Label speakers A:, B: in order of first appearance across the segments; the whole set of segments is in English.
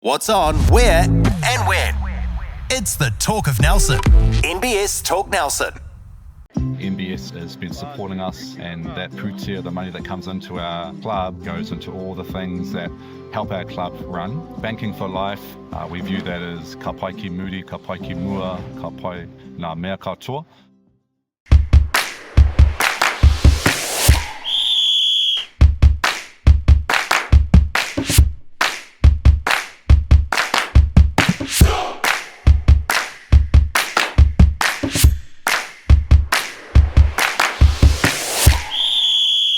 A: What's on, where, and when. It's the Talk of Nelson. NBS Talk Nelson.
B: NBS has been supporting us, and that putia, the money that comes into our club, goes into all the things that help our club run. Banking for life, we view that as ka pai ki muri, ka pai ki mua, ka pai ngā mea katoa.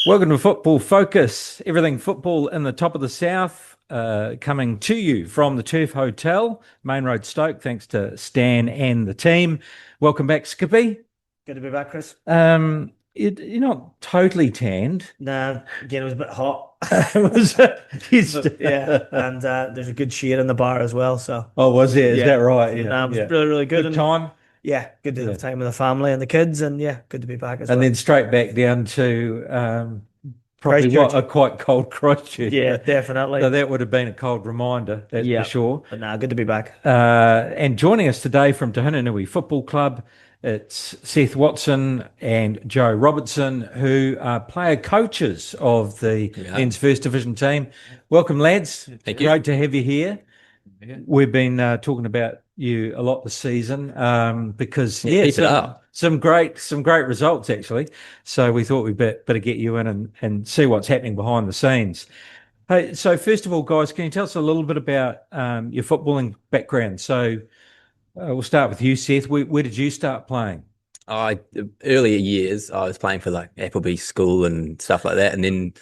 C: Welcome to Football Focus, everything football in the top of the south, coming to you from the Turf Hotel, Main Road, Stoke, thanks to Stan and the team. Welcome back, Skippy.
D: Good to be back, Chris.
C: You're not totally tanned.
D: Nah, again, it was a bit hot.
C: Yeah,
D: and there's a good shade in the bar as well. So.
C: Oh, was there? Is that right?
D: Yeah, it was really, really good.
C: Good time.
D: Yeah, good to have time with the family and the kids, and yeah, good to be back as well.
C: And then straight back down to probably a quite cold Christchurch.
D: Yeah, definitely.
C: So that would have been a cold reminder, that's for sure.
D: But nah, good to be back.
C: And joining us today from Tāhunanui Football Club, it's Seth Watson and Joe Robertson, who are player coaches of the men's first division team. Welcome, lads.
E: Thank you.
C: Great to have you here. Yeah. We've been talking about you a lot this season because some great results actually. So we thought we'd better get you in and see what's happening behind the scenes. Hey, so first of all, guys, can you tell us a little bit about your footballing background? So we'll start with you, Seth. Where did you start playing?
E: Earlier years, I was playing for like Appleby School and stuff like that, and then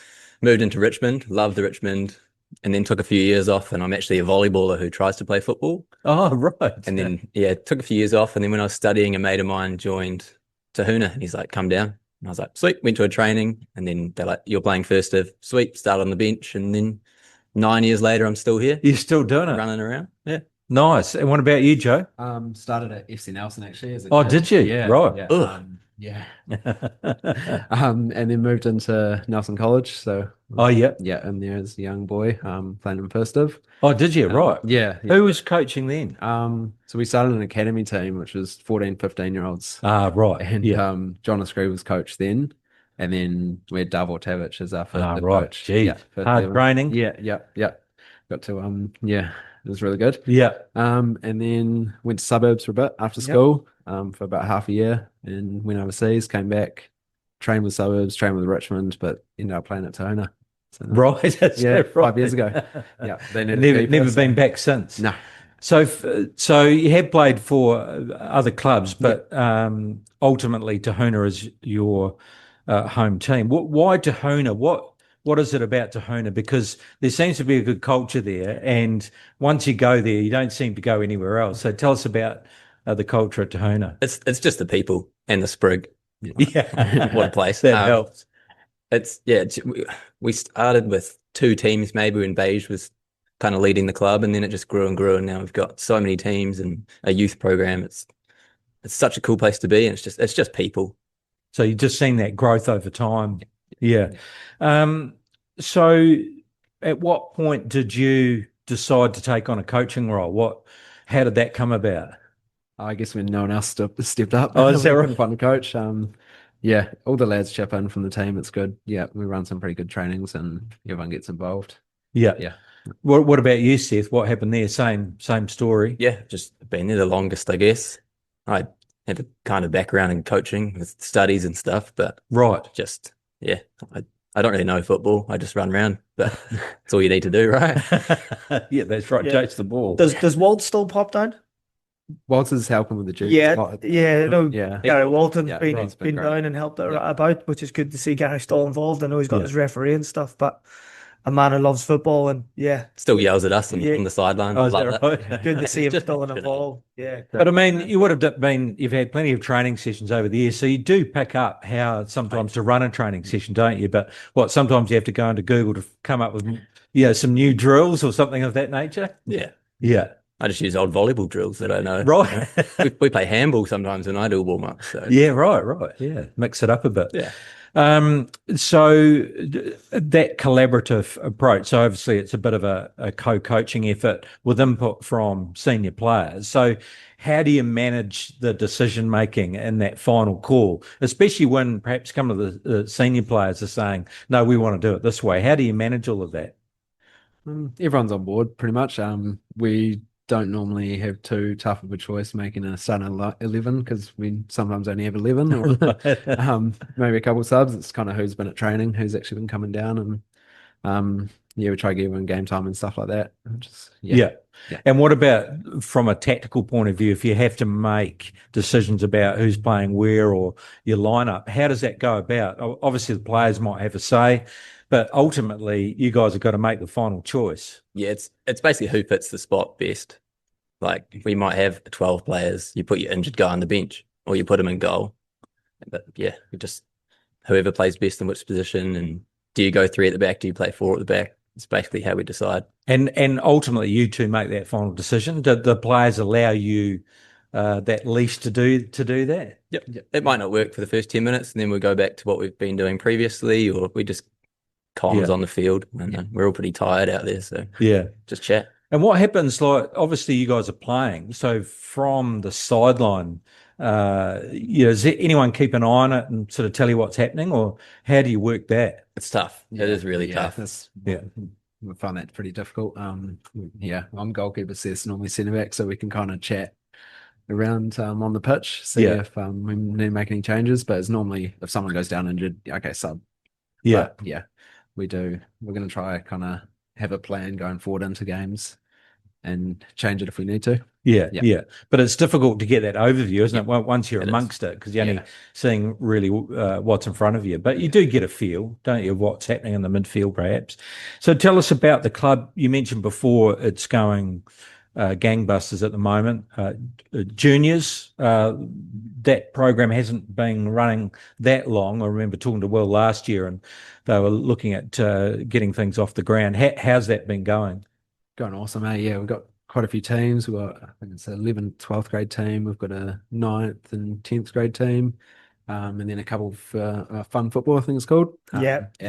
E: moved into Richmond. Loved Richmond. And then took a few years off, and I'm actually a volleyballer who tries to play football.
C: Oh, right.
E: And then, took a few years off. And then when I was studying, a mate of mine joined Tahunanui, and he's like, come down. And I was like, sweet. Went to a training, and then they're like, you're playing first div. Sweet. Started on the bench. And then 9 years later, I'm still here.
C: You're still doing it?
E: Running around. Yeah.
C: Nice. And what about you, Joe?
F: Started at FC Nelson actually. As a
C: kid.
F: Did
C: you?
F: Yeah.
C: Right.
F: Yeah. And then moved into Nelson College. So and there as a young boy, playing in first div.
C: Oh, did you? Right.
F: Yeah.
C: Who was coaching then?
F: So we started an academy team, which was 14, 15-year-olds.
C: Right.
F: And John Ascree was coach then. And then we had Davor Tavic as our first div coach.
C: Gee.
F: Yeah,
C: hard training.
F: Yeah. Got to it was really good.
C: Yeah.
F: And then went to suburbs for a bit after school, for about half a year, and went overseas, came back, trained with suburbs, trained with Richmond, but ended up playing at Tāhunanui. So,
C: right. That's right.
F: 5 years ago. Yeah.
C: Never been back since.
F: No.
C: So you have played for other clubs, but ultimately Tāhunanui is your home team. Why Tāhunanui? What is it about Tāhunanui? Because there seems to be a good culture there, and once you go there, you don't seem to go anywhere else. So tell us about the culture at Tāhunanui.
E: It's just the people and the sprig.
C: Yeah.
E: What a place.
C: That helps.
E: We started with 2 teams maybe when Beige was kind of leading the club, and then it just grew and grew, and now we've got so many teams and a youth program. It's such a cool place to be, and it's just people.
C: So you've just seen that growth over time. Yeah. So at what point did you decide to take on a coaching role? How did that come about?
F: I guess when no one else stepped up.
C: Oh, is that right?
F: Couldn't find a coach. All the lads chip in from the team. It's good. Yeah, we run some pretty good trainings, and everyone gets involved.
C: Yeah. What about you, Seth? What happened there? Same story.
E: Yeah, just been there the longest, I guess. I have a kind of background in coaching with studies and stuff, but I don't really know football. I just run around, but that's all you need to do, right?
C: Yeah, that's right. Chase the ball.
D: Does Walt still pop down?
F: Walter's helping with the Duke.
D: Gary Walton's been
F: great.
D: Down and helped out about, which is good to see Gary still involved. I know he's got his referee and stuff, but a man who loves football and
E: still yells at us on the sideline.
C: Oh, is that right?
D: Good to see him still involved. Yeah,
C: but I mean, you've had plenty of training sessions over the years, so you do pick up how sometimes to run a training session, don't you? But sometimes you have to go into Google to come up with some new drills or something of that nature. Yeah.
E: I just use old volleyball drills that I know.
C: Right.
E: We play handball sometimes when I do warm up. So.
C: Yeah, right. Yeah, mix it up a bit.
E: Yeah.
C: That collaborative approach, so obviously it's a bit of a co-coaching effort with input from senior players. So how do you manage the decision making in that final call, especially when perhaps some of the senior players are saying, no, we want to do it this way? How do you manage all of that?
F: Everyone's on board pretty much. We don't normally have too tough of a choice making a starting 11 because we sometimes only have 11 or maybe a couple of subs. It's kind of who's been at training, who's actually been coming down, and we try to give everyone game time and stuff like that.
C: Yeah. And what about from a tactical point of view, if you have to make decisions about who's playing where or your lineup, how does that go about? Obviously, the players might have a say, but ultimately, you guys have got to make the final choice.
E: Yeah, it's basically who fits the spot best. Like we might have 12 players, you put your injured guy on the bench or you put him in goal. But yeah, just whoever plays best in which position, and do you go 3 at the back, do you play 4 at the back? It's basically how we decide. And
C: ultimately, you two make that final decision. Do the players allow you that leash to do that?
E: Yep. It might not work for the first 10 minutes, and then we go back to what we've been doing previously, or we just comms on the field, and we're all pretty tired out there, so just chat.
C: And what happens, like, obviously you guys are playing, so from the sideline, does anyone keep an eye on it and sort of tell you what's happening, or how do you work that?
E: It's tough. It is really tough.
F: We find that pretty difficult. I'm goalkeeper, Seth's normally centre back, so we can kind of chat around on the pitch, see if we need to make any changes. But it's normally if someone goes down injured, okay, sub. But, we do. We're going to try kind of have a plan going forward into games and change it if we need to.
C: Yeah. But it's difficult to get that overview, isn't it? Once you're amongst it, because you're only seeing really what's in front of you. But you do get a feel, don't you, of what's happening in the midfield, perhaps. So tell us about the club. You mentioned before it's going gangbusters at the moment. Juniors, that program hasn't been running that long. I remember talking to Will last year, and they were looking at getting things off the ground. How's that been going?
F: Going awesome, eh? Yeah, we've got quite a few teams. We've got, I think it's 11th, 12th grade team. We've got a 9th and 10th grade team. And then a couple of fun football, I think it's called.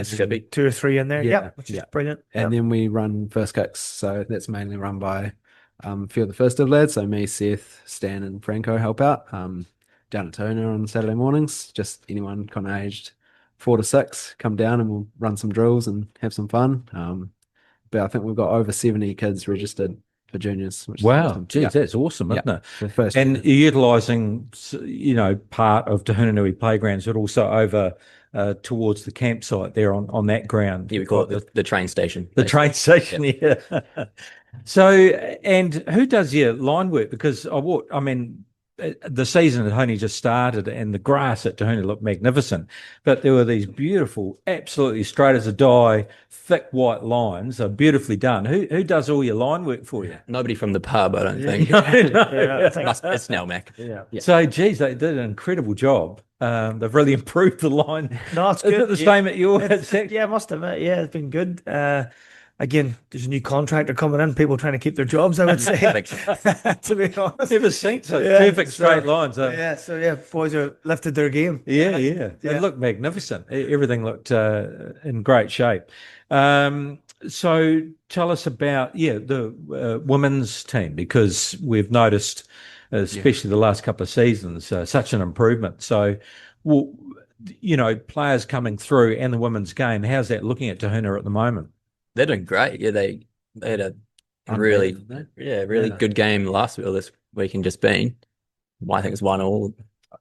E: Skippy.
D: 2 or 3 in there. Which is brilliant.
F: And then we run first kicks. So that's mainly run by a few of the first div lads. So me, Seth, Stan, and Franco help out down at Tāhunanui on Saturday mornings. Just anyone kind of aged 4 to 6 come down and we'll run some drills and have some fun. But I think we've got over 70 kids registered for juniors. Which is awesome.
C: Geez, that's awesome, isn't it? And
F: year.
C: you're utilising, part of Tāhunanui playgrounds, but also over towards the campsite there on that ground.
E: Yeah, we call it the train station.
C: The train station, So, and who does your line work? Because the season had only just started and the grass at Tahunanui looked magnificent, but there were these beautiful, absolutely straight as a die, thick white lines, beautifully done. Who does all your line work for you?
E: Nobody from the pub, I don't think. It's Nelmac.
C: Yeah. So, geez, they did an incredible job. They've really improved the line.
D: No, it's good.
C: Is it the same at your section?
D: Yeah, I must admit, it's been good. Again, there's a new contractor coming in, people trying to keep their jobs, I would say, to be honest.
C: Never seen so perfect straight lines.
D: Boys are lifted their game.
C: It looked magnificent. Everything looked in great shape. So tell us about, the women's team, because we've noticed, especially the last couple of seasons, such an improvement. So, players coming through and the women's game, how's that looking at Tāhunanui at the moment?
E: They're doing great. Yeah, they had a really good game this week and just been. I think it's 1-1.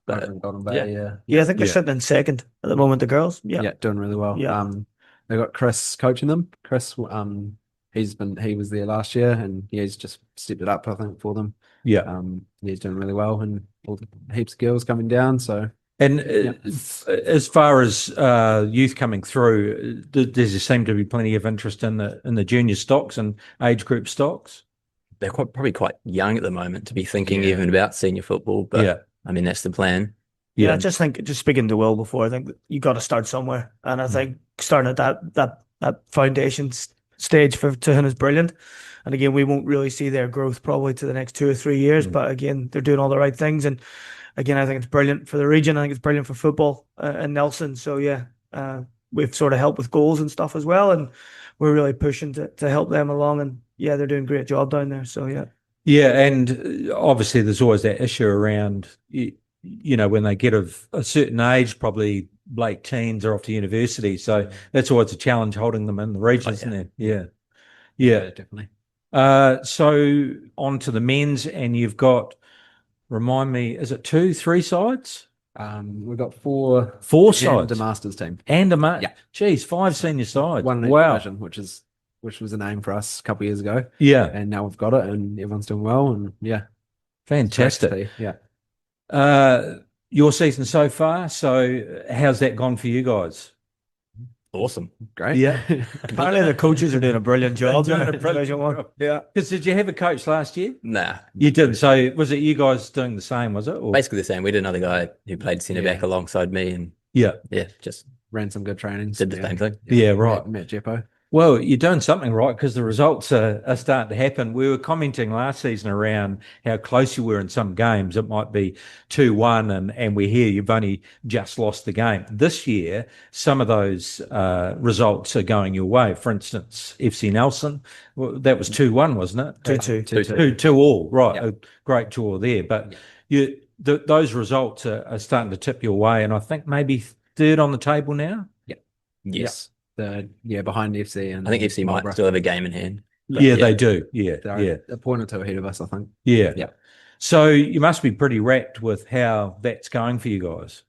E: But
D: I think they're sitting in second at the moment, the girls. Yeah,
F: doing really well. They got Chris coaching them. Chris, he was there last year and he's just stepped it up, I think, for them. He's doing really well and heaps of girls coming down. So.
C: And as far as youth coming through, there seem to be plenty of interest in the junior stocks and age group stocks.
E: They're probably quite young at the moment to be thinking even about senior football, but I mean that's the plan.
D: I just think, just speaking to Will before, I think that you got to start somewhere, and I think starting at that foundation stage for Tahunanui is brilliant. And again, we won't really see their growth probably to the next 2 or 3 years, but again, they're doing all the right things and. Again, I think it's brilliant for the region. I think it's brilliant for football in Nelson. So, we've sort of helped with goals and stuff as well, and we're really pushing to help them along. And yeah, they're doing a great job down there. So yeah.
C: Yeah, and obviously there's always that issue around, when they get of a certain age, probably late teens or off to university. So that's always a challenge holding them in the region, isn't it? Yeah,
F: definitely.
C: So on to the men's, and you've got, remind me, is it 2-3 sides?
F: We've got four
C: sides,
F: and a masters team,
C: and
F: yeah.
C: Geez, 5 senior sides.
F: One in each
C: Wow,
F: division, which was a name for us a couple of years ago.
C: Yeah,
F: and now we've got it, and everyone's doing well, and yeah,
C: fantastic.
F: Yeah.
C: Your season so far. So how's that gone for you guys?
E: Awesome.
F: Great.
C: Yeah.
D: Apparently the coaches are doing a brilliant job.
C: They're doing a brilliant
D: job. Yeah.
C: Because did you have a coach last year?
E: Nah.
C: You didn't. So was it you guys doing the same, was it? Or?
E: Basically the same. We had another guy who played centre back alongside me, and
C: Yeah,
E: just
F: Ran some good trainings.
E: did the same thing.
C: Yeah, right.
F: Met Jeppo.
C: Well, you're doing something right, because the results are starting to happen. We were commenting last season around how close you were in some games. It might be 2-1, and we hear you've only just lost the game. This year, some of those results are going your way. For instance, FC Nelson, that was 2-1, wasn't it?
D: 2-2.
C: 2 all, right.
F: Yep.
C: A great draw there. But those results are starting to tip your way, and I think maybe third on the table now.
E: Yes.
F: Behind FC, and
E: I think FC might
F: Marlborough.
E: still have a game in hand.
C: Yeah, they do. Yeah,
F: They're a point or two ahead of us, I think.
C: yeah.
F: Yeah.
C: So you must be pretty rapt with how that's going for you guys.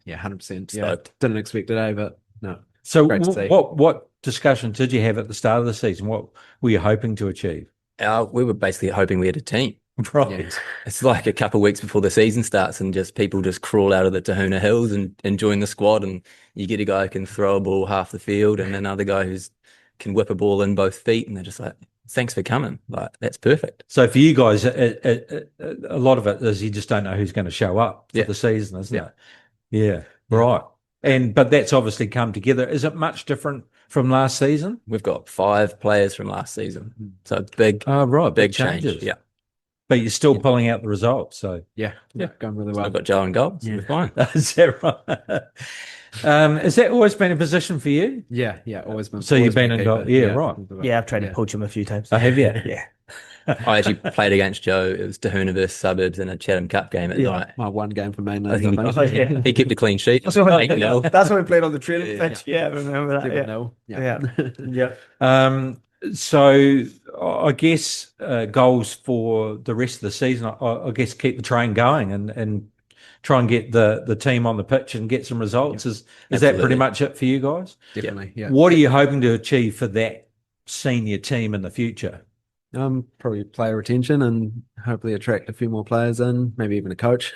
F: Yeah, 100%. Yeah,
E: Stoked.
F: didn't expect it, but no.
C: So
F: Great to see.
C: what discussion did you have at the start of the season? What were you hoping to achieve?
E: We were basically hoping we had a team.
C: Right.
F: Yeah.
E: It's like a couple of weeks before the season starts, and just people just crawl out of the Tahunanui Hills and join the squad, and you get a guy who can throw a ball half the field, and another guy who's can whip a ball in both feet, and they're just like, thanks for coming. Like, that's perfect.
C: So for you guys, a lot of it is you just don't know who's going to show up for the season, isn't it? Yeah, right. But that's obviously come together. Is it much different from last season?
E: We've got 5 players from last season, so it's big. Big change.
C: changes.
E: Yeah.
C: But you're still pulling out the results. So
F: Yeah, going really well.
E: I've got Joe and goal, so we're fine.
C: is that right? Has that always been a position for you?
F: Yeah, always been.
C: So
F: always
C: you've been in goal.
F: keeper.
C: Yeah, right.
D: Yeah, I've tried to poach him a few times.
C: I have you?
D: Yeah.
E: I actually played against Joe. It was Tahunanui versus Suburbs in a Chatham Cup game at night.
F: My one game for mainland.
E: I think
F: I think.
E: he kept a clean sheet.
D: That's what,
E: 8-0.
D: that's what we played on the training pitch. Yeah, I remember that.
F: 7-0.
D: Yeah.
C: So I guess goals for the rest of the season, I guess keep the train going and try and get the team on the pitch and get some results. Is that pretty much it for you guys?
F: Definitely. Yeah.
C: What are you hoping to achieve for that senior team in the future?
F: Probably player retention, and hopefully attract a few more players in, maybe even a coach.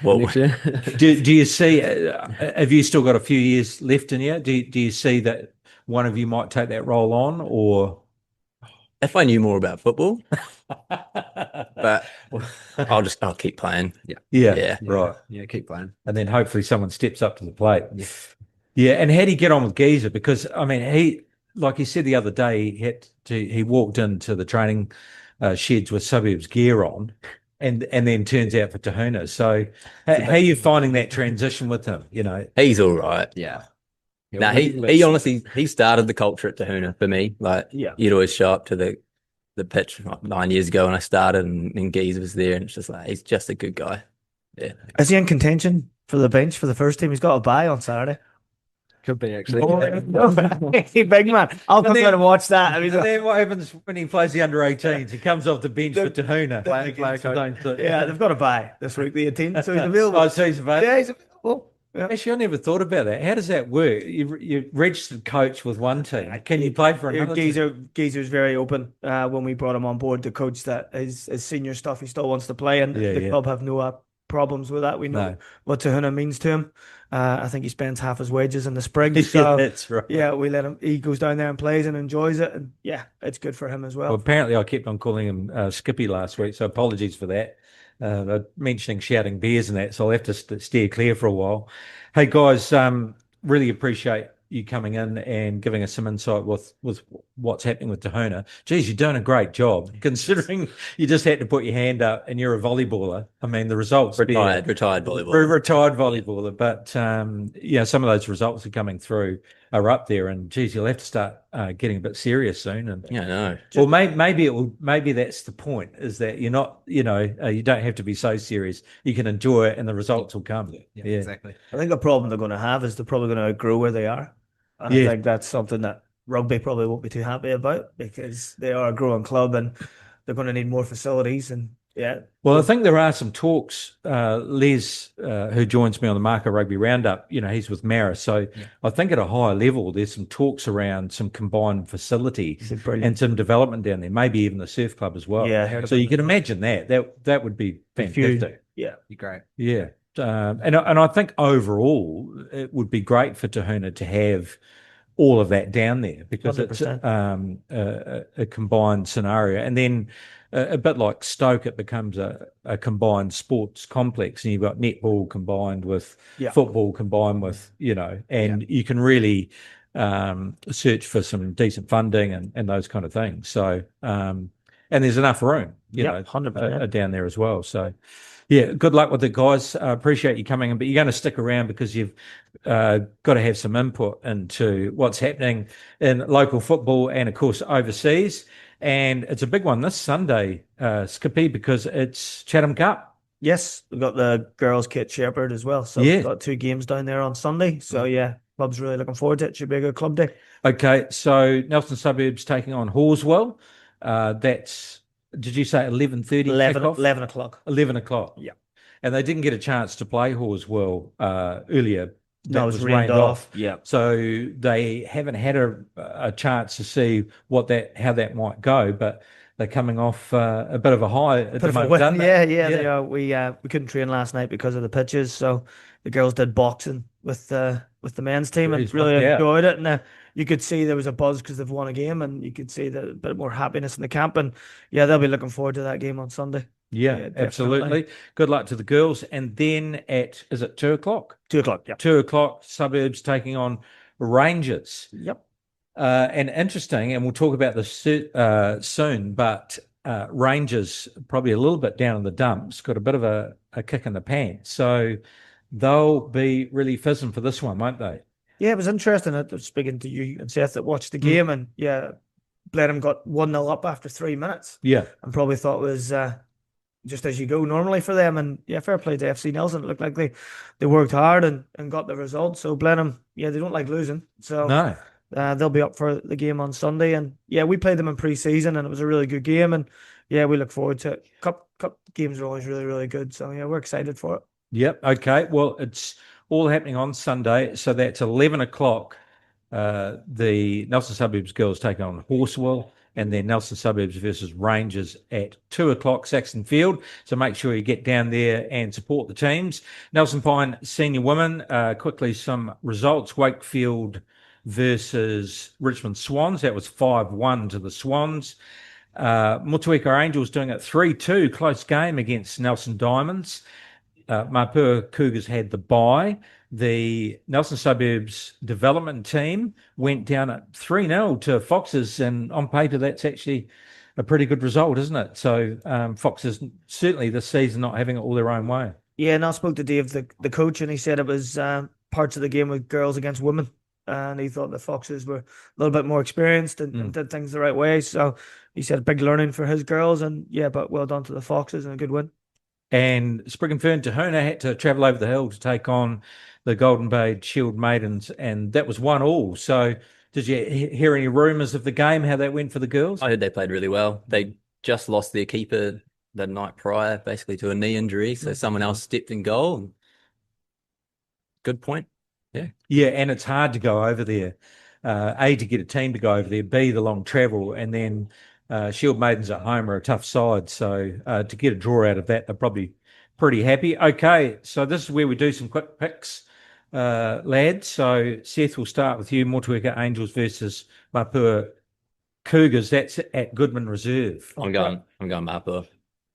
E: Well,
F: next year.
C: Do you see, have you still got a few years left in you? Do you see that one of you might take that role on, or?
E: if I knew more about football, but I'll keep playing.
C: Yeah, right.
F: Yeah, keep playing.
C: And then hopefully someone steps up to the plate. Yeah. And how do you get on with Geezer? Because I mean, he, like he said the other day, he walked into the training sheds with Suburbs gear on, and then turns out for Tahunanui. So how are you finding that transition with him? You know,
E: He's all right.
F: Yeah.
E: Now he honestly started the culture at Tahunanui for me. Like you'd always show up to the pitch like 9 years ago when I started, and Geezer was there, and it's just like he's just a good guy. Yeah.
D: Is he in contention for the bench for the first team? He's got a bye on Saturday.
F: Could be actually.
D: Big man. I'll come down and watch that. I mean,
C: and then what happens when he plays the under-18s? He comes off the bench for Tahunanui.
D: Yeah, they've got a bye this week, the 18th, so he's available.
C: Oh, so he's available.
D: Yeah, he's available. Yeah.
C: Actually, I never thought about that. How does that work? You registered coach with one team. Can you play for another team?
D: Geezer's very open. When we brought him on board to coach that his senior stuff, he still wants to play, and the club have no problems with that. We know what Tahunanui means to him. I think he spends half his wages in the spring. So,
C: that's right.
D: Yeah, we let him. He goes down there and plays and enjoys it, and it's good for him as well.
C: Well, apparently, I kept on calling him Skippy last week, so apologies for that. Mentioning shouting beers and that, so I'll have to steer clear for a while. Hey guys, really appreciate you coming in and giving us some insight with what's happening with Tahuna. Geez, you're doing a great job considering you just had to put your hand up and you're a volleyballer. I mean, the results
E: Retired volleyballer.
C: Retired volleyballer, but some of those results are coming through are up there, and geez, you'll have to start getting a bit serious soon. And
E: yeah, no.
C: Well, maybe that's the point, is that you're not, you don't have to be so serious. You can enjoy it, and the results will come.
F: Yeah, exactly.
D: I think the problem they're going to have is they're probably going to outgrow where they are. And I think that's something that rugby probably won't be too happy about, because they are a growing club and they're going to need more facilities. And
C: well, I think there are some talks. Les, who joins me on the Marker Rugby Roundup, he's with Mara. So I think at a higher level, there's some talks around some combined facility and some development down there, maybe even the surf club as well.
D: Yeah.
C: So you can imagine that would be fantastic.
F: Be great.
C: Yeah. And I think overall it would be great for Tahuna to have all of that down there, because
D: 100%.
C: it's a combined scenario. And then a bit like Stoke, it becomes a combined sports complex, and you've got netball combined with football combined with, and you can really search for some decent funding and those kind of things. So, and there's enough room,
D: 100%.
C: Down there as well. So, yeah, good luck with it, guys. Appreciate you coming in, but you're going to stick around because you've got to have some input into what's happening in local football and, of course, overseas. And it's a big one this Sunday, Skippy, because it's Chatham Cup.
D: Yes, we've got the girls' kit Sheppard as well. So we've got 2 games down there on Sunday. So, club's really looking forward to it. Should be a good club day. Okay, so Nelson Suburbs taking on Horswell. That's... Did you say 11:30? 11 o'clock.
C: 11 o'clock.
D: Yeah.
C: And they didn't get a chance to play Horswell earlier.
D: No, it was rained off. Yeah.
C: So they haven't had a chance to see how that might go, but they're coming off a bit of a high at the moment.
D: They are. We couldn't train last night because of the pitches, so the girls did boxing with the men's team and really enjoyed it. And you could see there was a buzz because they've won a game, and you could see a bit more happiness in the camp. And they'll be looking forward to that game on Sunday.
C: Yeah, absolutely. Good luck to the girls. And then is it 2 o'clock?
D: 2 o'clock, yeah.
C: 2 o'clock, Suburbs taking on Rangers.
D: Yep.
C: And interesting, and we'll talk about this soon, but Rangers probably a little bit down in the dumps, got a bit of a kick in the pants. So they'll be really fizzing for this one, won't they? Yeah, it was interesting. I was speaking to you and Seth that watched the game, and Blenheim got 1-0 up after 3 minutes. Yeah. And probably thought it was just as you go normally for them. And fair play to FC Nelson. It looked like they worked hard and got the result. So Blenheim, they don't like losing. So no. They'll be up for the game on Sunday. And we played them in pre-season, and it was a really good game. And we look forward to it. Cup games are always really, really good. So we're excited for it. Yep. Okay. Well, it's all happening on Sunday. So that's 11 o'clock. The Nelson Suburbs girls take on Horswell, and then Nelson Suburbs versus Rangers at 2 o'clock, Saxon Field. So make sure you get down there and support the teams. Nelson Pine Senior Women, quickly some results. Wakefield versus Richmond Swans. That was 5-1 to the Swans. Motueka Angels doing it 3-2, close game against Nelson Diamonds. Mapua Cougars had the bye. The Nelson Suburbs development team went down at 3-0 to Foxes, and on paper that's actually a pretty good result, isn't it? So Foxes certainly this season not having it all their own way. Yeah, and I spoke to Dave, the coach, and he said it was parts of the game with girls against women, and he thought the Foxes were a little bit more experienced and did things the right way. So he said big learning for his girls, and but well done to the Foxes and a good win. And Sprig and Fern Tahuna had to travel over the hill to take on the Golden Bay Shield Maidens, and that was 1-1. So did you hear any rumours of the game, how that went for the girls?
E: I heard they played really well. They just lost their keeper the night prior, basically to a knee injury, so someone else stepped in goal. Good point. Yeah, and it's hard to go over there. A, to get a team to go over there, B, the long travel, and then Shield Maidens at home are a tough side, so to get a draw out of that, they're probably pretty happy. Okay, so this is where we do some quick picks, lads. So Seth, we'll start with you. Motueka Angels versus Mapua Cougars. That's at Goodman Reserve. I'm going Mapua.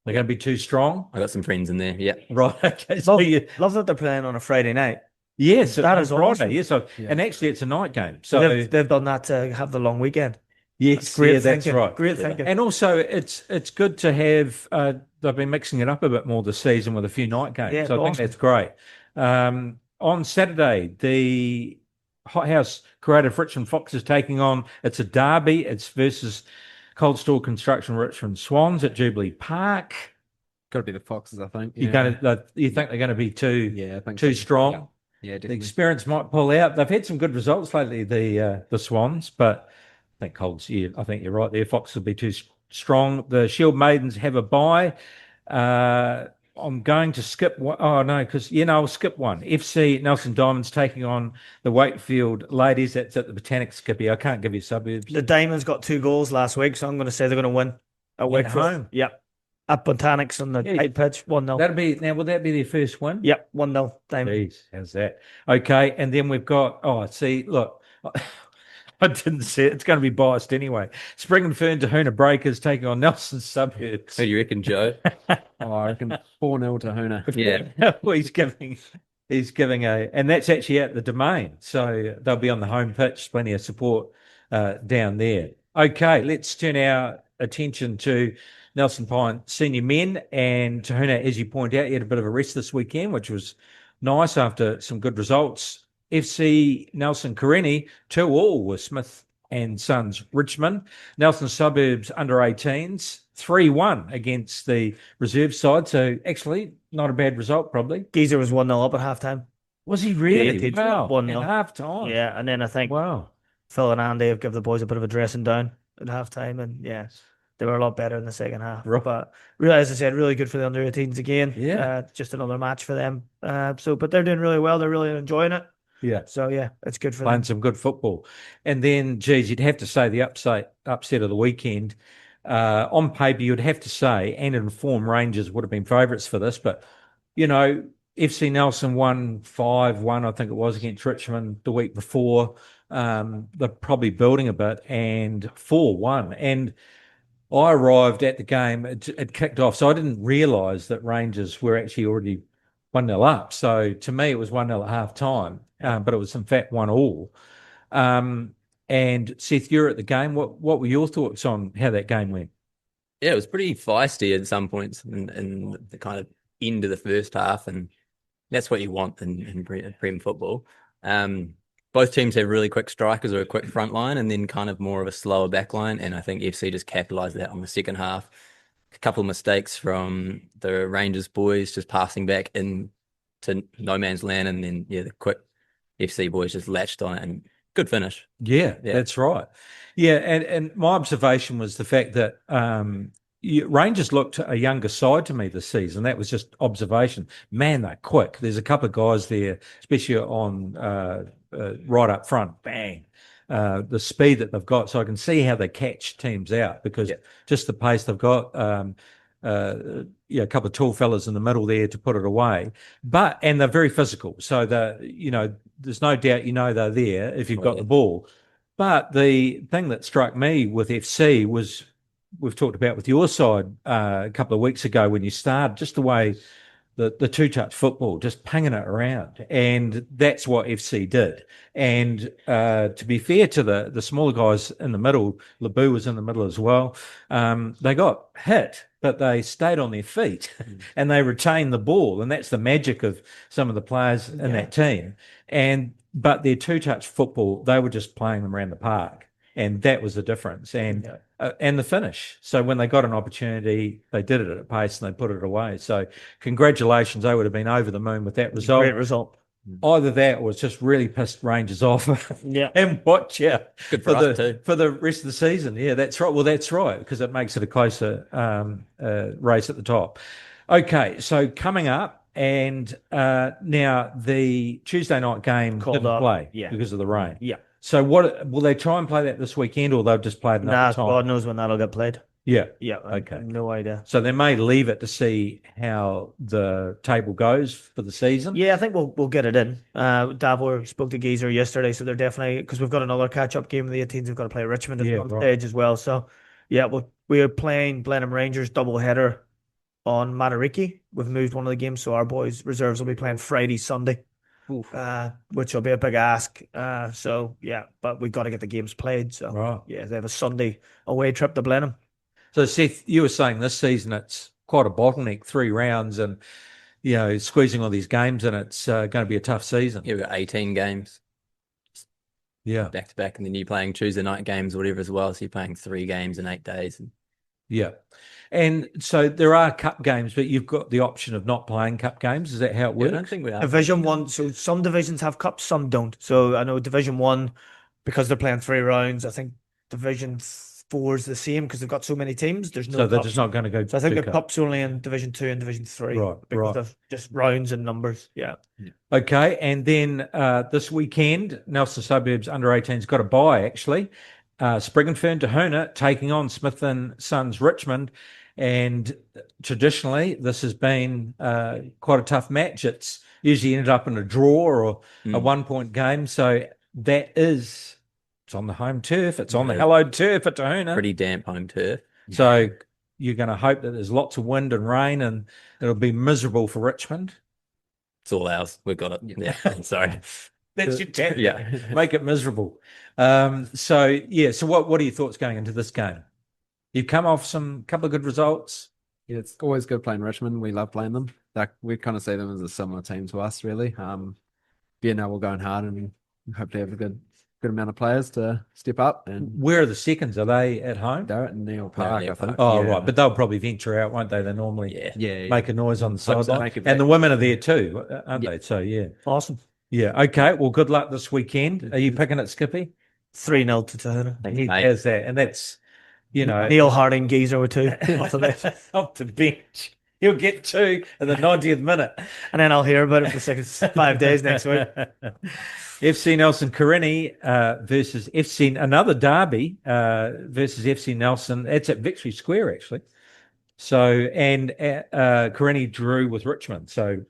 C: They're going to be too strong?
E: I got some friends in there, yeah.
C: Right, okay. So
D: love that they're playing on a Friday night.
C: Yes,
D: that is
C: Friday.
D: Awesome.
C: Yeah, so and actually it's a night game. So
D: they've done that to have the long weekend.
C: Yes,
D: Great
C: yeah, that's
D: thinking.
C: right.
D: Great thinking.
C: And also, it's good to have. They've been mixing it up a bit more this season with a few night games.
D: Yeah,
C: So I think
D: awesome.
C: that's great. On Saturday, the Hothouse Creative Richmond Fox is taking on. It's a derby. It's versus Cold Store Construction Richmond Swans at Jubilee Park.
F: Got to be the Foxes, I think.
C: You think they're going to be
F: Yeah, I think
C: too
F: so.
C: strong?
F: Yeah,
C: The
F: definitely.
C: experience might pull out. They've had some good results lately, the Swans, but I think Colts. Yeah, I think you're right there. Fox will be too strong. The Shield Maidens have a bye. I'm going to skip one. Oh no, because I'll skip one. FC Nelson Diamonds taking on the Wakefield Ladies. That's at the Botanic, Skippy. I can't give you suburbs.
D: The Diamonds got 2 goals last week, so I'm going to say they're going to win at Wakefield.
C: home.
D: Yep. At Botanics on the tight pitch, 1-0.
C: Will that be their first win?
D: Yep, 1-0. Diamonds.
C: Jeez, how's that? Okay, and then we've got. Look. I didn't see it. It's going to be biased anyway. Spring and Fern Tahuna Breakers taking on Nelson Suburbs.
E: Who do you reckon, Joe?
F: I reckon 4-0 to Huna.
E: Yeah.
C: Well, he's giving and that's actually at the Domain. So they'll be on the home pitch, plenty of support down there. Okay, let's turn our attention to Nelson Pine senior men and Tahuna. As you point out, you had a bit of a rest this weekend, which was nice after some good results. FC Nelson Karenni 2-2 with Smith and Sons Richmond. Nelson Suburbs under 18s 3-1 against the reserve side. So actually not a bad result probably.
D: Geezer was 1-0 up at halftime.
C: Was he really?
D: Yeah,
C: Wow.
D: 1-0.
C: At half time.
D: Yeah, and then I think
C: Wow.
D: Phil and Andy have given the boys a bit of a dressing down at halftime, and yeah, they were a lot better in the second half.
C: Right.
D: But really, as I said, really good for the under 18s again.
C: Yeah.
D: Just another match for them. But they're doing really well. They're really enjoying it.
C: Yeah.
D: So yeah, it's good for
C: Playing
D: them.
C: some good football. And then, geez, you'd have to say the upset of the weekend. On paper, you'd have to say, and in form, Rangers would have been favourites for this. But, FC Nelson won 5-1, I think it was, against Richmond the week before. They're probably building a bit, and 4-1. And I arrived at the game, it kicked off. So I didn't realise that Rangers were actually already 1-0 up. So to me, it was 1-0 at half time, but it was in fact 1-1. And Seth, you're at the game. What were your thoughts on how that game went?
E: Yeah, it was pretty feisty at some points in the kind of end of the first half, and that's what you want in Prem football. Both teams have really quick strikers or a quick front line, and then kind of more of a slower back line. And I think FC just capitalised that on the second half. A couple of mistakes from the Rangers boys just passing back into no man's land, and then the quick FC boys just latched on it, and good finish.
C: Yeah, that's right. Yeah, and my observation was the fact that Rangers looked a younger side to me this season. That was just observation. Man, they're quick. There's a couple of guys there, especially on right up front. Bang. The speed that they've got. So I can see how they catch teams out because just the pace they've got. A couple of tall fellas in the middle there to put it away. And they're very physical. So there's no doubt they're there if you've got the ball. But the thing that struck me with FC was we've talked about with your side a couple of weeks ago when you started, just the way the two-touch football, just pinging it around. And that's what FC did. And to be fair to the smaller guys in the middle, Lebu was in the middle as well, they got hit, but they stayed on their feet and they retained the ball. And that's the magic of some of the players in that team. But their two-touch football, they were just playing them around the park. And that was the difference. And the finish. So when they got an opportunity, they did it at a pace and they put it away. So congratulations. They would have been over the moon with that result.
D: Great result.
C: Either that or it's just really pissed Rangers off. And watch out
E: Good for us too.
C: For the rest of the season. Yeah, that's right. Well, that's right, because it makes it a closer race at the top. Okay, so coming up, and now the Tuesday night game didn't play because of the rain.
D: Yeah.
C: So what will they try and play that this weekend, or they'll just play it another time?
D: God knows when that'll get played.
C: Yeah.
D: Yeah.
C: Okay.
D: No idea.
C: So they may leave it to see how the table goes for the season.
D: Yeah, I think we'll get it in. Davor spoke to Geezer yesterday, so they're definitely, because we've got another catch-up game of the 18s. We've got to play Richmond at the stage as well. So yeah, we are playing Blenheim Rangers double header on Matariki. We've moved one of the games, so our boys reserves will be playing Friday, Sunday. which will be a big ask. So yeah, but we've got to get the games played. So
C: Right.
D: yeah, they have a Sunday away trip to Blenheim.
C: So Seth, you were saying this season it's quite a bottleneck, 3 rounds, and squeezing all these games, and it's going to be a tough season.
E: Yeah, we've got 18 games.
C: Yeah.
E: Back to back, and then you're playing Tuesday night games or whatever as well. So you're playing 3 games in 8 days.
C: Yeah. And so there are cup games, but you've got the option of not playing cup games. Is that how it works?
E: I don't think we are.
D: Division 1, so some divisions have cups, some don't. So I know Division 1, because they're playing 3 rounds, I think Division 4 is the same because they've got so many teams. There's no
C: So they're
D: cups.
C: just not going to go.
D: So I think
C: to
D: the
C: cup.
D: cup's only in Division 2 and Division 3.
C: Right,
D: because
C: right.
D: of just rounds and numbers. Yeah.
C: Okay. And then this weekend, Nelson Suburbs under 18's got a bye, actually. Sprigganfern Tahunanui taking on Smith and Sons Richmond. And traditionally, this has been quite a tough match. It's usually ended up in a draw or a 1-point game. So it's on the home turf. It's on the hallowed turf at Tāhunanui.
E: Pretty damp home turf.
C: So you're going to hope that there's lots of wind and rain, and it'll be miserable for Richmond.
E: It's all ours. We've got it. Yeah. Sorry.
C: That's your tactic.
E: Yeah.
C: Make it miserable. So what are your thoughts going into this game? You've come off couple of good results.
F: Yeah, it's always good playing Richmond. We love playing them. We kind of see them as a similar team to us, really. We're going hard and hopefully have a good amount of players to step up. And
C: Where are the seconds? Are they at home?
F: they're at Neil Park, I think.
C: Oh,
F: Yeah.
C: right. But they'll probably venture out, won't they? They normally
F: Yeah.
C: make a noise on the sideline.
F: make it
C: And the
F: back.
C: women are there too, aren't they? So, yeah.
D: Awesome.
C: Yeah. Okay. Well, good luck this weekend. Are you picking it, Skippy?
D: 3-0 to Tāhunanui.
C: He
E: mate.
C: has that. And that's,
D: Neil Harding geezer with 2 off the bench.
C: off the bench. He'll get 2 in the 90th minute.
D: And then I'll hear about it for 5 days next week.
C: FC Nelson Karini versus another derby versus FC Nelson. It's at Victory Square, actually. So, and Karini drew with Richmond. So,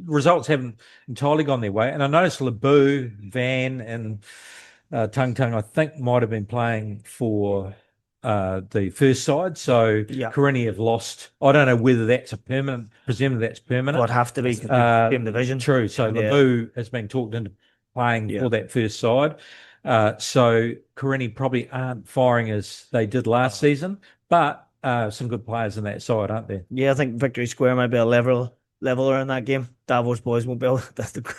C: results haven't entirely gone their way. And I noticed Lebu, Van, and Tung Tung, I think, might have been playing for the first side. So, Karini have lost. I don't know whether that's permanent. Presumably that's permanent.
D: Would have to be same division.
C: True. So Lebu has been talked into playing for that first side. So Karini probably aren't firing as they did last season, but some good players in that side, aren't there?
D: Yeah, I think Victory Square might be a leveler in that game. Davos boys won't be able. The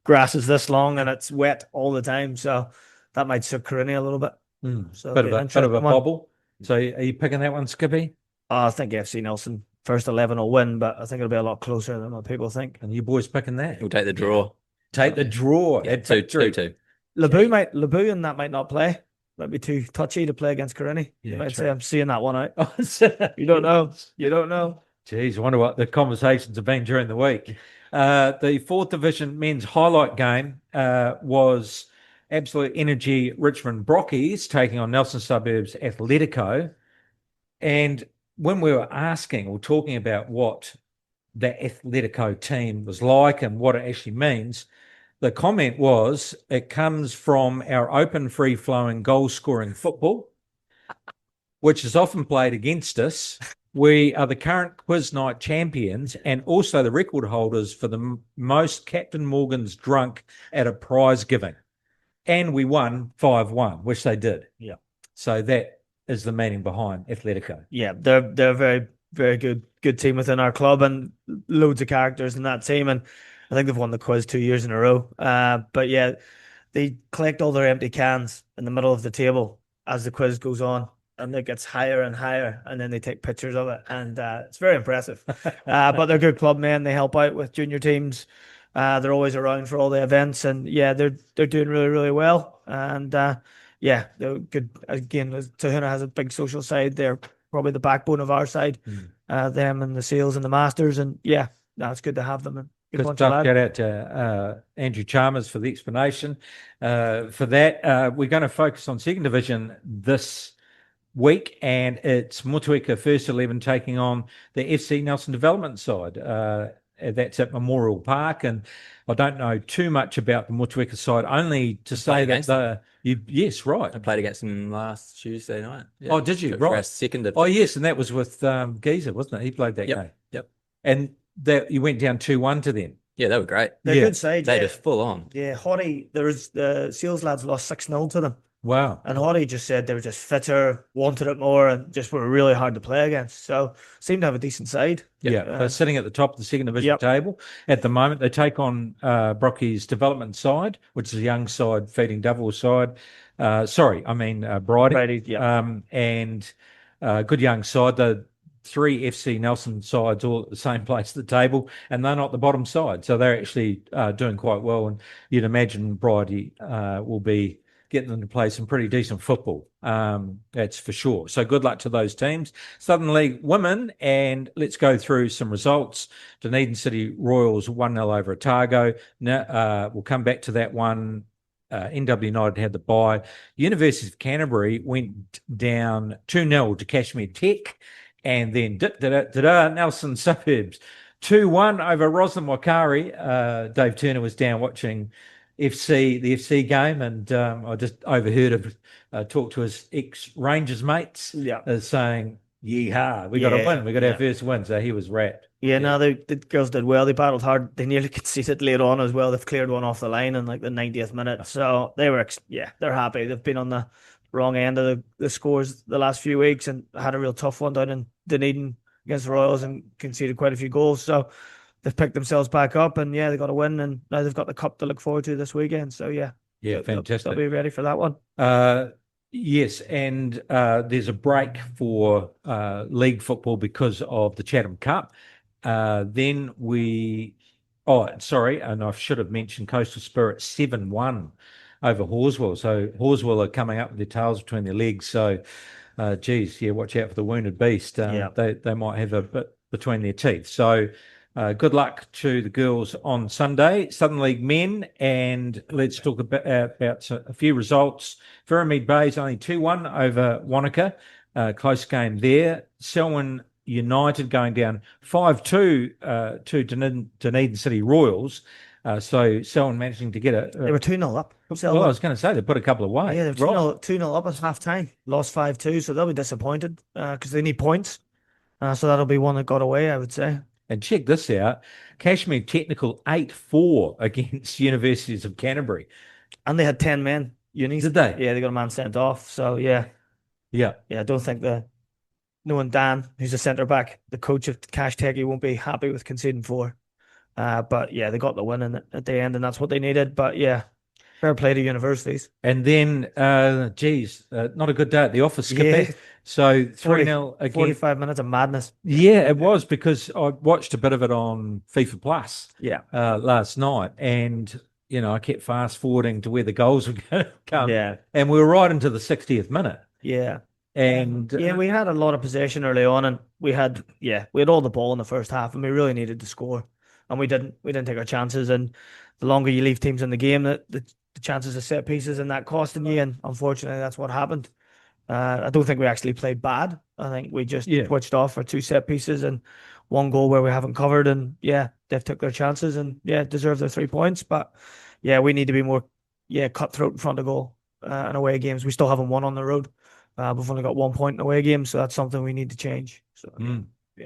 D: grass is this long and it's wet all the time, so that might suit Karini a little bit. So
C: bit of a bobble. So are you picking that one, Skippy?
D: I think FC Nelson first 11 will win, but I think it'll be a lot closer than what people think.
C: And you boys picking that?
E: We'll take the draw.
C: Take the draw.
E: Yeah,
C: at
E: 2-2.
D: Lebu and that might not play. Might be too touchy to play against Karini.
C: Yeah,
D: You might
C: true.
D: say I'm seeing that one out. You don't know. You don't know.
C: Jeez, I wonder what the conversations have been during the week. The 4th Division men's highlight game was Absolute Energy Richmond Brockies taking on Nelson Suburbs Atletico. And when we were asking or talking about what the Atletico team was like and what it actually means, the comment was it comes from our open, free-flowing, goal-scoring football, which is often played against us. We are the current quiz night champions and also the record holders for the most Captain Morgan's drunk at a prize giving. And we won 5-1, which they did.
D: Yeah.
C: So that is the meaning behind Atletico.
D: Yeah, they're a very, very good team within our club and loads of characters in that team. And I think they've won the quiz 2 years in a row. But yeah, they collect all their empty cans in the middle of the table as the quiz goes on. And it gets higher and higher, and then they take pictures of it, and it's very impressive. But they're good club men. They help out with junior teams. They're always around for all the events, and yeah, they're doing really, really well. And yeah, they're good. Again, Tāhunanui has a big social side. They're probably the backbone of our side. Them and the Seals and the Masters, and yeah, no, it's good to have them. And
C: Good stuff. Shout out to Andrew Chalmers for the explanation. For that, we're going to focus on 2nd Division this week, and it's Motueka First 11 taking on the FC Nelson Development side. That's at Memorial Park, and I don't know too much about the Motueka side, only to say that yes, right.
E: I played against them last Tuesday night. Yeah.
C: Oh, did you?
E: For our
C: Right.
E: second.
C: Oh, yes, and that was with Geezer, wasn't it? He played that game.
E: Yep.
C: And that you went down 2-1 to them.
E: Yeah, they were great.
D: They're good side.
E: They
D: Yeah.
E: just full on.
D: Yeah, Hoddy, the Seals lads lost 6-0 to them.
C: Wow.
D: And Hoddy just said they were just fitter, wanted it more, and just were really hard to play against. So seemed to have a decent side.
C: Yeah, they're sitting at the top of the second division table at the moment. They take on Brockie's development side, which is a young side feeding Devils side. Bridie. And good young side. The 3 FC Nelson sides all at the same place at the table, and they're not the bottom side. So they're actually doing quite well. And you'd imagine Bridie will be getting them to play some pretty decent football. That's for sure. So good luck to those teams. Southern League women, and let's go through some results. Dunedin City Royals 1-0 over Otago. Now, we'll come back to that one. NW United had the bye. University of Canterbury went down 2-0 to Kashmir Tech, and then Nelson Suburbs 2-1 over Roslyn Wakari. Dave Turner was down watching the FC game, and I just overheard him talk to his ex-Rangers mates saying, yeehaw, we got a win. We got our first win. So he was wrapped.
D: Yeah, no, the girls did well. They battled hard. They nearly conceded later on as well. They've cleared one off the line in like the 90th minute. So they were, they're happy. They've been on the wrong end of the scores the last few weeks and had a real tough one down in Dunedin against the Royals and conceded quite a few goals. So they've picked themselves back up, and they got a win, and now they've got the cup to look forward to this weekend. So
C: fantastic.
D: They'll be ready for that one.
C: Yes, and there's a break for league football because of the Chatham Cup. And I should have mentioned Coastal Spirit 7-1 over Horswell. So Horswell are coming up with their tails between their legs. So, watch out for the wounded beast. They might have a bit between their teeth. So good luck to the girls on Sunday. Southern League men, and let's talk about a few results. Ferrymead Bay's only 2-1 over Wanaka. Close game there. Selwyn United going down 5-2 to Dunedin City Royals. So Selwyn managing to get
D: they were 2-0 up.
C: Well, I was going to say they put a couple away.
D: Yeah, they're 2-0 up at half time. Lost 5-2, so they'll be disappointed because they need points. So that'll be one that got away, I would say.
C: And check this out. Kashmir Technical 8-4 against Universities of Canterbury.
D: And they had 10 men. Unis.
C: Did they?
D: Yeah, they got a man sent off. So, yeah. I don't think knowing Dan, who's a centre-back, the coach of Cash Tech, he won't be happy with conceding 4. But, they got the win at the end, and that's what they needed. But, fair play to universities.
C: And then, not a good day at the office, Skippy. So 3-0 again.
D: 45 minutes of madness.
C: Yeah, it was, because I watched a bit of it on FIFA Plus last night, and I kept fast forwarding to where the goals were going to come.
D: Yeah.
C: And we were right into the 60th minute.
D: Yeah.
C: And
D: we had a lot of possession early on, and we had all the ball in the first half, and we really needed to score. And we didn't take our chances, and the longer you leave teams in the game, the chances of set pieces and that costing you, and unfortunately that's what happened. I don't think we actually played bad. I think we just switched off for 2 set pieces and 1 goal where we haven't covered, and they've took their chances and deserve their 3 points. But we need to be more cutthroat in front of goal in away games. We still haven't won on the road. We've only got 1 point in away games, so that's something we need to change. So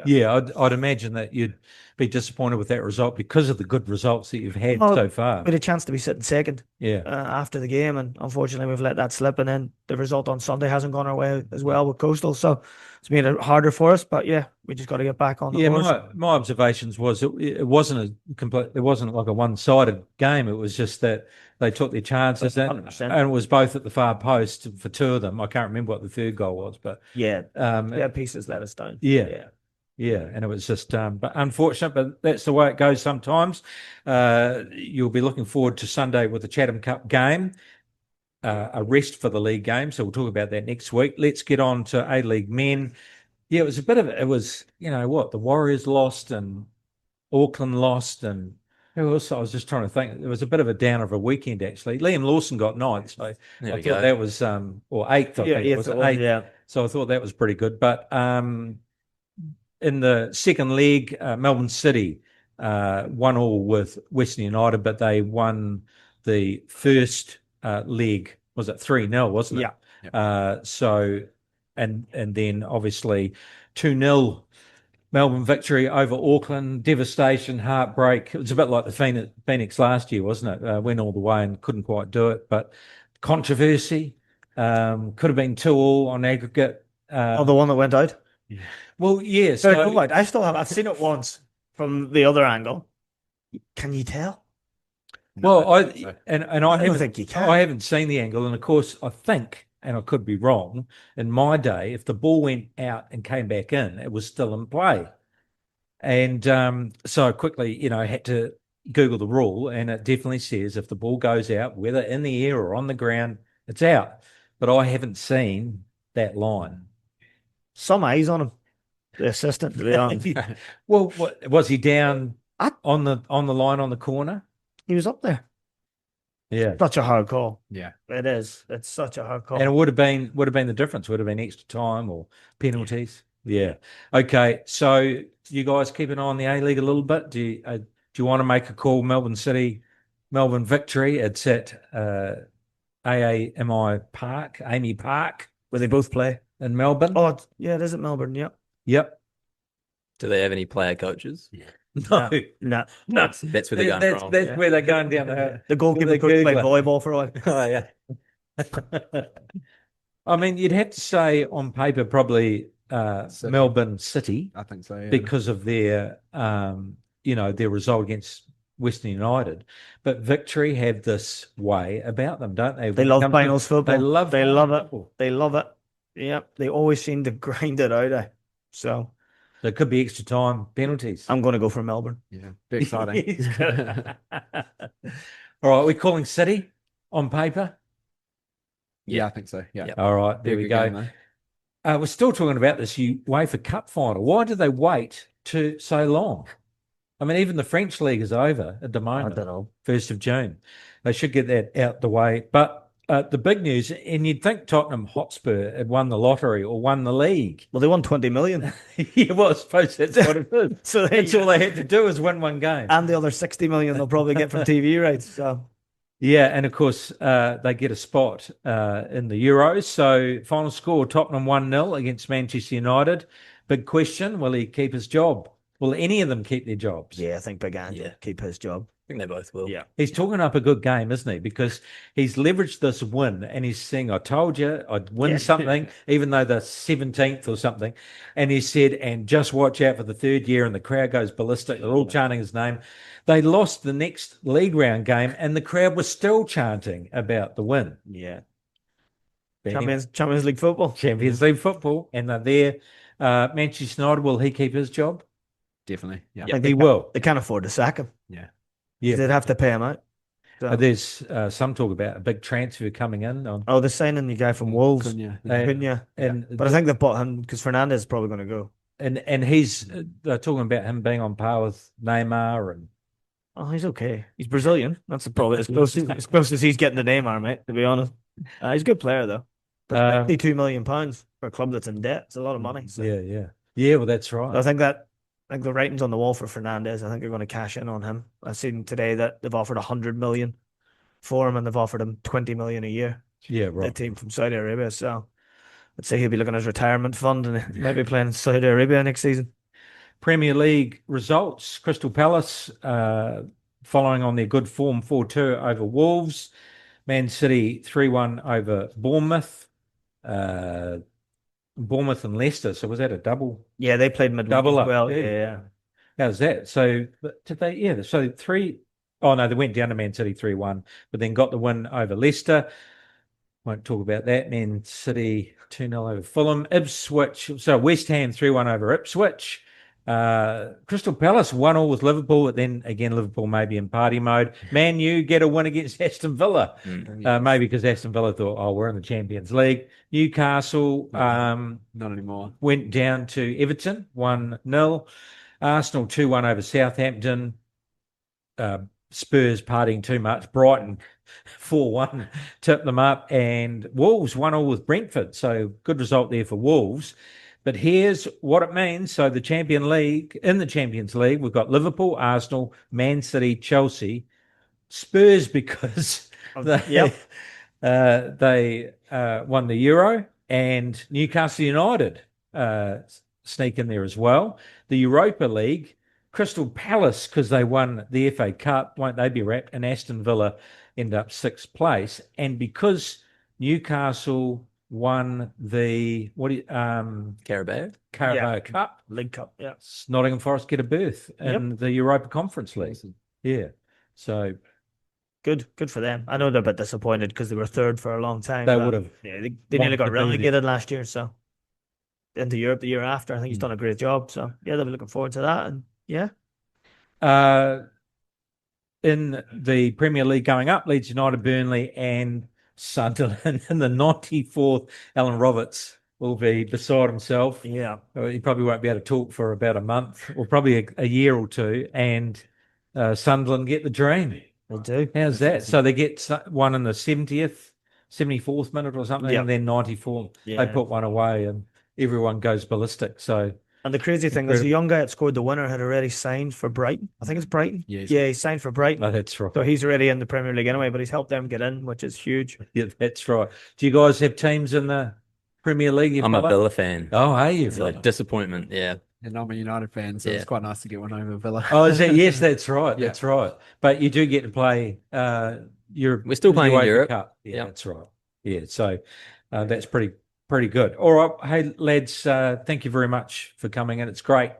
C: I'd imagine that you'd be disappointed with that result because of the good results that you've had so far.
D: We had a chance to be sitting second after the game, and unfortunately we've let that slip, and then the result on Sunday hasn't gone our way as well with Coastal, so it's made it harder for us. But we just got to get back on the course.
C: My observations was it wasn't like a one-sided game. It was just that they took their chances, and it was both at the far post for 2 of them. I can't remember what the third goal was, but
D: pieces let us down.
C: Yeah, and it was just but unfortunate, but that's the way it goes sometimes. You'll be looking forward to Sunday with the Chatham Cup game, a rest for the league game, so we'll talk about that next week. Let's get on to A-League men. Yeah, it was the Warriors lost and Auckland lost, and who else? I was just trying to think. It was a bit of a down of a weekend, actually. Liam Lawson got 9th, so I thought that was, or 8th, I think it was 8th. So I thought that was pretty good, but in the second leg, Melbourne City 1-1 with Western United, but they won the first leg. Was it 3-0? Wasn't it? So and then obviously 2-0 Melbourne victory over Auckland, devastation, heartbreak. It was a bit like the Phoenix last year, wasn't it? Went all the way and couldn't quite do it, but controversy. Could have been 2-2 on aggregate.
D: the one that went out.
C: Well, yes.
D: So, I still have. I've seen it once from the other angle. Can you tell?
C: Well, I
D: don't
C: haven't
D: think you can.
C: I haven't seen the angle, and of course, I think, and I could be wrong. In my day, if the ball went out and came back in, it was still in play. And so I quickly, had to Google the rule, and it definitely says if the ball goes out, whether in the air or on the ground, it's out. But I haven't seen that line.
D: Some eyes on him, the assistant, to be honest.
C: Well, was he down on the line on the corner?
D: He was up there.
C: Yeah.
D: Such a hard call.
F: Yeah.
D: It is. It's such a hard call.
C: And it would have been the difference. Would have been extra time or penalties. Yeah. Okay. So you guys keep an eye on the A-League a little bit. Do you want to make a call? Melbourne victory. It's at AAMI Park,
D: where they both play
C: in Melbourne.
D: Oh, yeah, it is at Melbourne.
C: Yep.
E: Do they have any player coaches?
C: No.
E: That's where they're going from.
C: That's where they're going down
D: the goalkeeper could play volleyball for a while.
C: Oh, yeah. I mean, you'd have to say on paper probably Melbourne City.
F: I think so, yeah.
C: Because of their their result against Western United. But Victory have this way about them, don't they?
D: They love finals football.
C: They love
D: it. They love it. Yeah, they always seem to grind it out. So
C: there could be extra time penalties.
D: I'm going to go for Melbourne.
F: Yeah, be exciting.
C: All right, we're calling City on paper.
F: Yeah, I think so. Yeah.
C: Yep. All right, there we go. We're still talking about this UEFA Cup final. Why do they wait so long? I mean, even the French league is over at the moment.
D: I don't know.
C: 1st of June. They should get that out the way. But the big news, and you'd think Tottenham Hotspur had won the lottery or won the league.
D: Well, they won 20 million.
C: Yeah, well, I suppose that's what it is. So that's all they had to do is win one game.
D: And the other 60 million they'll probably get from TV rights. So.
C: Yeah, and of course, they get a spot in the Euros. So final score, Tottenham 1-0 against Manchester United. Big question, will he keep his job? Will any of them keep their jobs?
D: Yeah, I think Big Ange will keep his job.
E: I think they both will.
C: Yeah. He's talking up a good game, isn't he? Because he's leveraged this win and he's saying, I told you I'd win something, even though they're 17th or something. And he said, and just watch out for the third year, and the crowd goes ballistic. They're all chanting his name. They lost the next league round game and the crowd was still chanting about the win.
D: Yeah. Champions League football.
C: Champions League football. And they're there. Manchester United, will he keep his job?
F: Definitely. Yeah.
C: I think he will.
D: They can't afford to sack him.
F: Yeah.
D: They'd have to pay him out. So.
C: There's some talk about a big transfer coming in.
D: They're signing the guy from Wolves.
C: Cunha.
D: But I think they bought him because Fernandes is probably going to go.
C: And they're talking about him being on par with Neymar. And
D: he's okay. He's Brazilian. That's probably as close as he's getting to Neymar, mate, to be honest. He's a good player, though. But £52 million for a club that's in debt. It's a lot of money. So.
C: Yeah, well, that's right.
D: I think the writing's on the wall for Fernandes. I think they're going to cash in on him. I've seen today that they've offered 100 million for him, and they've offered him 20 million a year.
C: Yeah, right.
D: The team from Saudi Arabia. So I'd say he'll be looking at his retirement fund and maybe playing in Saudi Arabia next season.
C: Premier League results: Crystal Palace following on their good form, 4-2 over Wolves. Man City 3-1 over Bournemouth. Bournemouth and Leicester. So was that a double?
D: Yeah, they played midweek
C: double
D: as
C: up.
D: well. Yeah.
C: How's that? So did they? Yeah. So 3. Oh no, they went down to Man City 3-1, but then got the win over Leicester. Won't talk about that. Man City 2-0 over Fulham. Ipswich. So West Ham 3-1 over Ipswich. Crystal Palace 1-1 with Liverpool, but then again Liverpool maybe in party mode. Man U get a win against Aston Villa, maybe because Aston Villa thought, we're in the Champions League. Newcastle
F: not anymore.
C: Went down to Everton 1-0. Arsenal 2-1 over Southampton. Spurs partying too much. Brighton 4-1 tipped them up, and Wolves 1-0 with Brentford. So good result there for Wolves. But here's what it means. So in the Champions League, we've got Liverpool, Arsenal, Man City, Chelsea, Spurs because they won the Euro, and Newcastle United sneak in there as well. The Europa League, Crystal Palace, because they won the FA Cup, won't they be wrapped? And Aston Villa end up 6th place. And because Newcastle won the
E: Carabao
C: Cup,
D: League Cup, yeah.
C: Nottingham Forest get a berth in the Europa Conference League. Yeah, so
D: good for them. I know they're a bit disappointed because they were 3rd for a long time.
C: They would have.
D: Yeah, they nearly got relegated last year, so into Europe the year after. I think he's done a great job. So yeah, they'll be looking forward to that. And yeah.
C: In the Premier League going up, Leeds United, Burnley, and Sunderland in the 94th. Alan Roberts will be beside himself.
D: Yeah.
C: He probably won't be able to talk for about a month or probably a year or two. And Sunderland get the dream.
D: They do.
C: How's that? So they get one in the 70th, 74th minute or something, and then 94th.
D: Yeah.
C: They put one away and everyone goes ballistic. So.
D: And the crazy thing is, the young guy that scored the winner had already signed for Brighton. I think it's Brighton.
F: Yeah,
D: he signed for Brighton.
C: No, that's right.
D: So he's already in the Premier League anyway, but he's helped them get in, which is huge.
C: Yeah, that's right. Do you guys have teams in the Premier League?
E: I'm a Villa fan.
C: Oh, are you?
E: It's like disappointment, yeah.
F: And I'm a United fan, so it's quite nice to get one over Villa.
C: Oh, is it? Yes, that's right.
F: Yeah.
C: That's right. But you do get to play
E: We're still playing in Europe.
C: Cup. Yeah, that's right. Yeah, so that's pretty good. All right. Hey, lads, thank you very much for coming in. It's great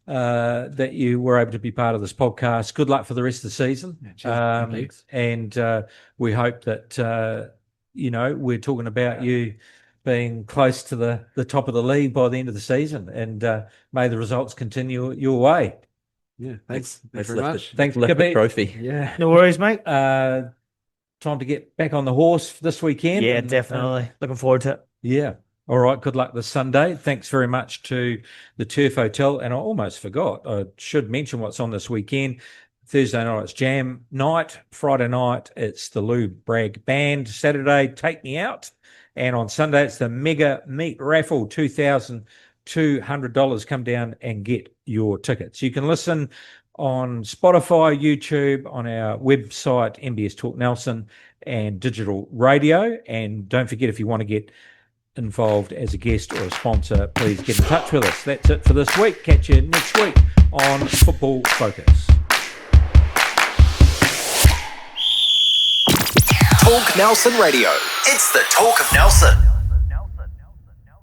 C: that you were able to be part of this podcast. Good luck for the rest of the season.
F: Thanks.
C: And we hope that, we're talking about you being close to the top of the league by the end of the season. And may the results continue your way.
F: Yeah, thanks.
E: Let's
F: very
E: lift
F: much.
C: Thanks,
E: lift the
C: Skippy.
E: trophy.
F: Yeah.
D: No worries, mate.
C: Time to get back on the horse this weekend.
D: Yeah,
C: and,
D: definitely. Looking forward to it.
C: Yeah. All right. Good luck this Sunday. Thanks very much to the Turf Hotel. And I almost forgot, I should mention what's on this weekend. Thursday night, it's Jam Night. Friday night, it's the Lou Bragg Band. Saturday, Take Me Out. And on Sunday, it's the Mega Meat Raffle, $2,200. Come down and get your tickets. You can listen on Spotify, YouTube, on our website, MBS Talk Nelson, and digital radio. And don't forget, if you want to get involved as a guest or a sponsor, please get in touch with us. That's it for this week. Catch you next week on Football Focus.
A: Talk Nelson Radio. It's the Talk of Nelson.